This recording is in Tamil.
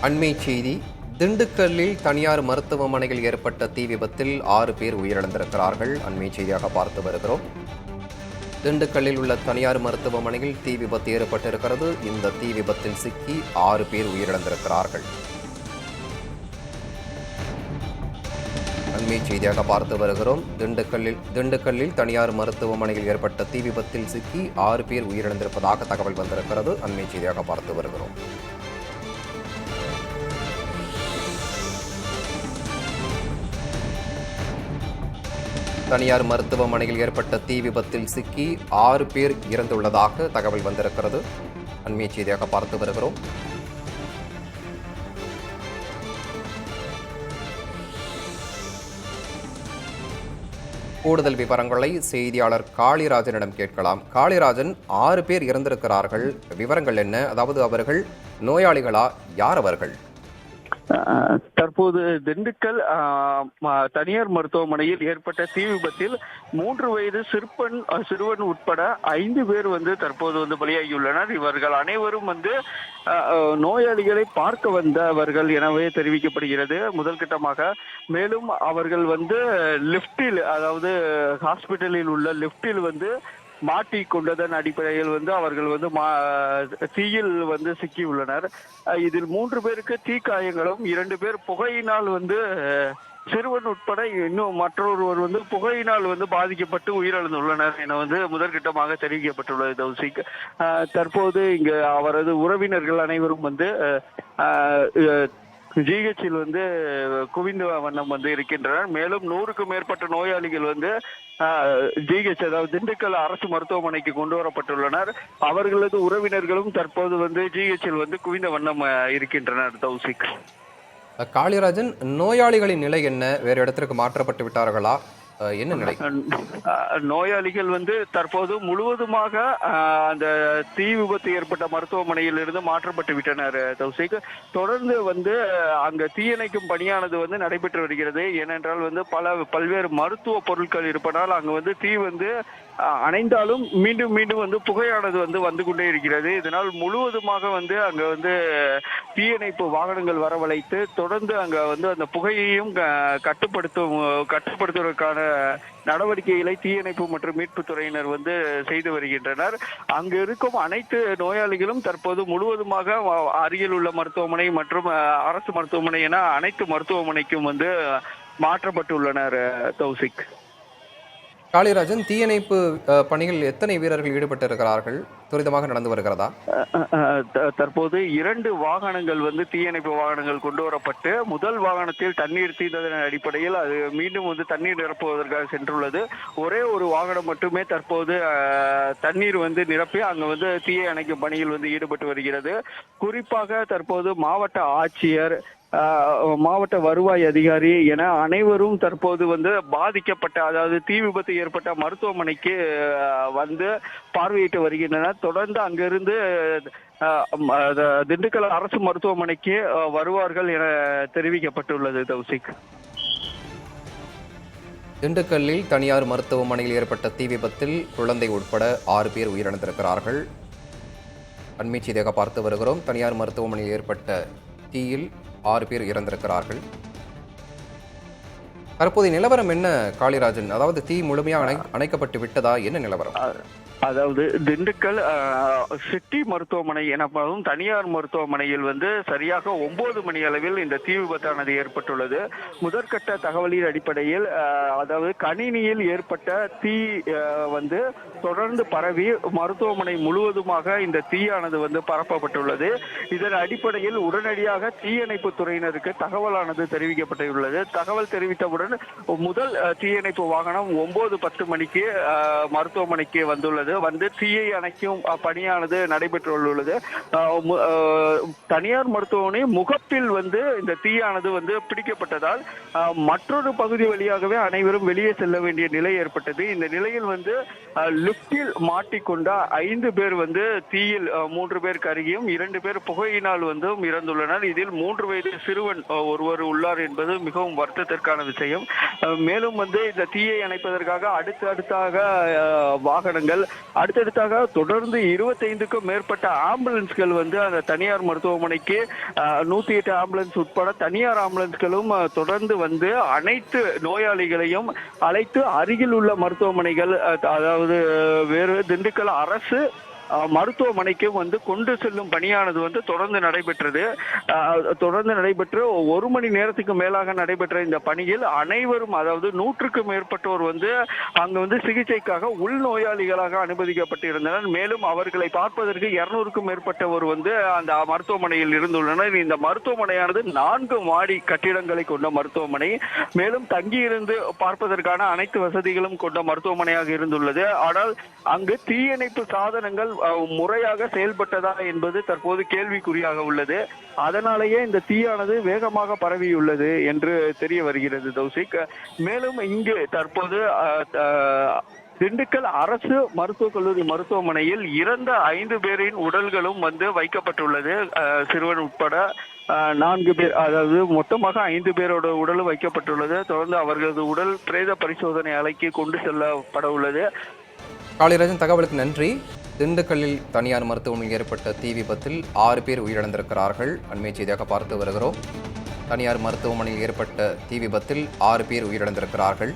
அண்மை செய்தி. திண்டுக்கல்லில் தனியார் மருத்துவமனையில் ஏற்பட்ட தீ விபத்தில் 6 பேர் உயிரிழந்திருக்கிறார்கள். அண்மை செய்தியாக பார்த்து வருகிறோம். திண்டுக்கல்லில் உள்ள தனியார் மருத்துவமனையில் தீ விபத்து ஏற்பட்டிருக்கிறது. இந்த தீ விபத்தில் சிக்கி 6 பேர் உயிரிழந்திருக்கிறார்கள். அண்மை செய்தியாக பார்த்து வருகிறோம். திண்டுக்கல்லில் தனியார் மருத்துவமனையில் ஏற்பட்ட தீ விபத்தில் சிக்கி 6 பேர் உயிரிழந்திருப்பதாக தகவல் வந்திருக்கிறது. அண்மை செய்தியாக பார்த்து வருகிறோம். தனியார் மருத்துவமனையில் ஏற்பட்ட தீ விபத்தில் சிக்கி 6 பேர் இறந்துள்ளதாக தகவல் வந்திருக்கிறது. அண்மை செய்தியாக பார்த்து வருகிறோம். கூடுதல் விவரங்களை செய்தியாளர் காளிராஜனிடம் கேட்கலாம். காளிராஜன், 6 பேர் இறந்திருக்கிறார்கள். விவரங்கள் என்ன? அதாவது அவர்கள் நோயாளிகளா? யார் அவர்கள்? தற்போது திண்டுக்கல் தனியார் மருத்துவமனையில் ஏற்பட்ட தீ விபத்தில் 3 வயது சிறுவன் உட்பட 5 பேர் தற்போது பலியாகியுள்ளனர். இவர்கள் அனைவரும் நோயாளிகளை பார்க்க வந்தவர்கள் எனவே தெரிவிக்கப்படுகிறது முதல் கட்டமாக. மேலும் அவர்கள் லிப்டில், அதாவது ஹாஸ்பிட்டலில் உள்ள லிப்டில் மாட்டிக்கொண்டதன் அடிப்படையில் அவர்கள் தீயில் சிக்கியுள்ளனர். இதில் 3 பேருக்கு தீக்காயங்களும், 2 பேர் புகையினால் சிறுவன் உட்பட இன்னும் மற்றொருவர் புகையினால் பாதிக்கப்பட்டு உயிரிழந்துள்ளனர் என முதற்கட்டமாக தெரிவிக்கப்பட்டுள்ளது தௌசிக். தற்போது இங்கு அவரது உறவினர்கள் அனைவரும் ஜிஹெச்சில் குவிந்த வண்ணம் இருக்கின்றனர். மேலும் 100க்கும் மேற்பட்ட நோயாளிகள் ஜிஹெச், அதாவது திண்டுக்கல் அரசு மருத்துவமனைக்கு கொண்டு வரப்பட்டுள்ளனர். அவர்களது உறவினர்களும் தற்போது ஜிஹெச்சில் குவிந்த வண்ணம் இருக்கின்றனர் தௌசிக். காளிராஜன், நோயாளிகளின் நிலை என்ன? வேறு இடத்திற்கு மாற்றப்பட்டு விட்டார்களா? என்ன நிலை? நோயாளிகள் தற்போது முழுவதுமாக அந்த தீ விபத்து ஏற்பட்ட மருத்துவமனையில் இருந்து மாற்றப்பட்டு விட்டனர் தௌசிக். தொடர்ந்து அங்க தீயணைக்கும் பணியானது நடைபெற்று வருகிறது. ஏனென்றால் பல்வேறு மருத்துவ பொருட்கள் இருப்பதால் அங்கு தீ அணைந்தாலும் மீண்டும் மீண்டும் புகையானது வந்து கொண்டே இருக்கிறது. இதனால் முழுவதுமாக அங்க தீயணைப்பு வாகனங்கள் வரவழைத்து தொடர்ந்து அங்க அந்த புகையையும் கட்டுப்படுத்துவதற்கான நடவடிக்கைகளை தீயணைப்பு மற்றும் மீட்பு துறையினர் செய்து வருகின்றனர். அங்கு இருக்கும் அனைத்து நோயாளிகளும் தற்போது முழுவதுமாக அருகில் உள்ள மருத்துவமனை மற்றும் அரசு மருத்துவமனை என அனைத்து மருத்துவமனைக்கும் மாற்றப்பட்டுள்ளனர் தௌசிக். காளிராஜன், தீயணைப்பு பணியில் எத்தனை வீரர்கள் ஈடுபட்டிருக்கிறார்கள்? துரிதமாக நடந்து வருகிறதா? தற்போது 2 வாகனங்கள் தீயணைப்பு வாகனங்கள் கொண்டு வரப்பட்டு, முதல் வாகனத்தில் தண்ணீர் தீர்ந்ததன் அடிப்படையில் அது மீண்டும் தண்ணீர் நிரப்புவதற்காக சென்றுள்ளது. ஒரே ஒரு வாகனம் மட்டுமே தற்போது தண்ணீர் நிரப்பி அங்கு தீயை அணைக்கும் பணியில் ஈடுபட்டு வருகிறது. குறிப்பாக தற்போது மாவட்ட ஆட்சியர், மாவட்ட வருவாய் அதிகாரி என அனைவரும் தற்போது பாதிக்கப்பட்ட, அதாவது தீ விபத்து ஏற்பட்ட மருத்துவமனைக்கு பார்வையிட்டு வருகின்றனர். தொடர்ந்து அங்கிருந்து திண்டுக்கல் அரசு மருத்துவமனைக்கு வருவார்கள் என தெரிவிக்கப்பட்டுள்ளது தௌசிக். திண்டுக்கல்லில் தனியார் மருத்துவமனையில் ஏற்பட்ட தீ விபத்தில் குழந்தை உட்பட 6 பேர் உயிரிழந்திருக்கிறார்கள். அண்மை செய்தியாக பார்த்து வருகிறோம். தனியார் மருத்துவமனையில் ஏற்பட்ட தீயில் 6 பேர் இறந்திருக்கிறார்கள். தற்போதைய நிலவரம் என்ன காளிராஜன்? அதாவது தீ முழுமையாக அணைக்கப்பட்டு விட்டதா? என்ன நிலவரம்? அதாவது திண்டுக்கல் சிட்டி மருத்துவமனை எனப்படும் தனியார் மருத்துவமனையில் சரியாக 9 மணி அளவில் இந்த தீ விபத்தானது ஏற்பட்டுள்ளது. முதற்கட்ட தகவலின் அடிப்படையில் அதாவது கணினியில் ஏற்பட்ட தீ தொடர்ந்து பரவி மருத்துவமனை முழுவதுமாக இந்த தீயானது பரப்பப்பட்டுள்ளது. இதன் அடிப்படையில் உடனடியாக தீயணைப்பு துறையினருக்கு தகவலானது தெரிவிக்கப்பட்டுள்ளது. தகவல் தெரிவித்தவுடன் முதல் தீயணைப்பு வாகனம் 9:10 மணிக்கு மருத்துவமனைக்கு வந்துள்ளது. தீயை அணைக்கும் பணியானது நடைபெற்றுள்ளது. தனியார் மருத்துவமனை முகப்பில் இந்த தீயானது பிடிக்கப்பட்டதால் மற்றொரு பகுதி வழியாகவே அனைவரும் வெளியே செல்ல வேண்டிய நிலை ஏற்பட்டது. இந்த நிலையில் லிப்டில் மாட்டிக்கொண்ட 5 பேர் தீயில் 3 பேர் கருகியும் 2 பேர் புகையினால் இறந்துள்ளனர். இதில் 3 வயது சிறுவன் ஒருவர் உள்ளார் என்பது மிகவும் வருத்தத்திற்கான விஷயம். மேலும் இந்த தீயை அணைப்பதற்காக அடுத்தடுத்தாக வாகனங்கள் அடுத்தடுத்தாக தொடர்ந்து 25க்கும் மேற்பட்ட ஆம்புலன்ஸ்கள் வந்து அந்த தனியார் மருத்துவமனைக்கு 108 ஆம்புலன்ஸ் உட்பட தனியார் ஆம்புலன்ஸ்களும் தொடர்ந்து வந்து அனைத்து நோயாளிகளையும் அழைத்து அருகில் உள்ள மருத்துவமனைகள், அதாவது வேறு திண்டுக்கல் அரசு மருத்துவமனைக்கு வந்து கொண்டு செல்லும் பணியானது வந்து தொடர்ந்து நடைபெற்று 1 மணி நேரத்துக்கு மேலாக நடைபெற்ற இந்த பணியில் அனைவரும், அதாவது 100க்கும் மேற்பட்டோர் வந்து அங்கு வந்து சிகிச்சைக்காக உள்நோயாளிகளாக அனுமதிக்கப்பட்டிருந்தனர். மேலும் அவர்களை பார்ப்பதற்கு 200க்கும் மேற்பட்டவர் வந்து அந்த மருத்துவமனையில் இருந்துள்ளனர். இந்த மருத்துவமனையானது 4 மாடி கட்டிடங்களை கொண்ட மருத்துவமனை. மேலும் தங்கியிருந்து பார்ப்பதற்கான அனைத்து வசதிகளும் கொண்ட மருத்துவமனையாக இருந்துள்ளது. ஆனால் அங்கு தீயணைப்பு சாதனங்கள் முறையாக செயல்பட்டதா என்பது தற்போது கேள்விக்குறியாக உள்ளது. அதனாலேயே இந்த தீயானது வேகமாக பரவியுள்ளது என்று தெரிய வருகிறது தௌசிக். மேலும் இங்கு தற்போது திண்டுக்கல் அரசு மருத்துவக் கல்லூரி மருத்துவமனையில் இறந்த 5 பேரின் உடல்களும் வந்து வைக்கப்பட்டுள்ளது. சிறுவன் உட்பட 4 பேர், அதாவது மொத்தமாக 5 பேரோட உடலும் வைக்கப்பட்டுள்ளது. தொடர்ந்து அவர்களது உடல் பிரேத பரிசோதனை அறைக்கு கொண்டு செல்லப்பட உள்ளது. காளிராஜன், தகவலுக்கு நன்றி. திண்டுக்கல்லில் தனியார் மருத்துவமனையில் ஏற்பட்ட தீ விபத்தில் 6 பேர் உயிரிழந்திருக்கிறார்கள். அண்மை செய்தியாக பார்த்து வருகிறோம். தனியார் மருத்துவமனையில் ஏற்பட்ட தீ விபத்தில் 6 பேர் உயிரிழந்திருக்கிறார்கள்.